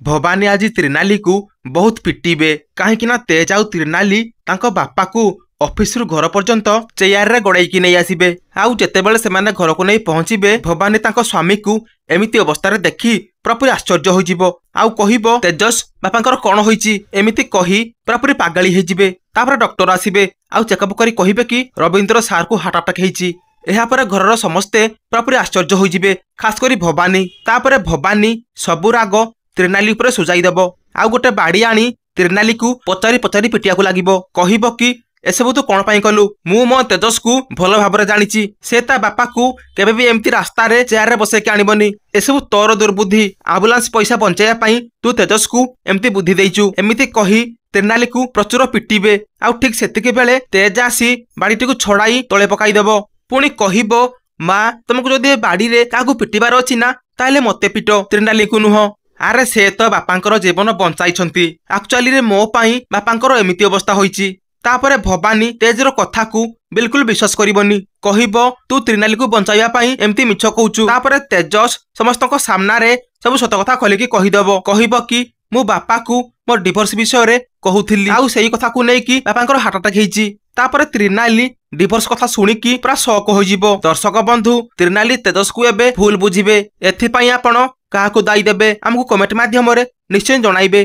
भवानी आज त्रिनाली को बहुत पिटिबे कहीं तेज आउ त्रिनाली तांको बापा को ऑफिस रु घर पर्यंत चेयर रे गड़ाई नहीं आसबे। आउ जेतेबेले सेमाने घर को नहीं पहुंचीबे भवानी तांको स्वामी को एमिति अवस्था रे देखी पूरापूरी आश्चर्य होइजिबो। आउ कहिबो तेजस बापांकर कौन होइची एमिति कही पूरापूरी पागली हेजिबे। तापर डॉक्टर आसीबे आउ चेकअप करी कहिबे कि रविंद्र सार को हार्ट अटैक हेइची। एहा परे घरर समस्ते पूरापूरी आश्चर्य होइजिबे खास करी भवानी। तापर भवानी सबु राग त्रिनाली उपरे सुजाई देबो आउ गोटे बाड़ी आनी त्रिनाली को पचारि पचारि पिटिया को लागिबो। कहिबो कि एसबु तू कौन पाई कलु मु मो तेजस को भल भाबरे जानिची से ता बापा को केबे भी एमती रास्ता रे चेयर रे बसे के आनिबनी। एसबु तोर दुर्बुद्धि एम्बुलेंस पैसा बंचाया पई तू तेजस को एमती बुद्धि देइचु एमिति कही त्रिनाली को प्रचुर पिटिबे। आउ ठीक सेतिके बेले तेज आसी बाड़ीटी को छड़ाई तळे पकाई देबो। पुणी कहिबो मां तुमको जदि बाड़ी रे कागु पिटिबार अछि ना ताले मते पिटो त्रिनाली को नुह। अरे से तो बापांकर जीवन बंचाई एक्चुअली रे मो पाई बापांकर एमिति अवस्था होईची। तापरे भवानी तेजर कथा को बिल्कुल विश्वास करिवनी कहिबो तू त्रिनाली को बंचाइया पाई एमती मिछ कहूचु। तापरे तेजस समस्तक सामना रे सब सत कथा खोलिकी कहिदबो कहिबो कि मु बापा को मोर डिवोर्स विषय रे कहूथिली आउ सेही कथा को नै कि बापांकर हार्ट अटैक हेइची। तापरे त्रिनाली डिवोर्स कथा सुनिकी पूरा शॉक होइजिबो। दर्शक बंधु त्रिनाली तेजस को एबे भूल बुझिबे एथि पई आपण काहाकु दायी देबे आमको कमेंट माध्यम रे निश्चय जणाइबे।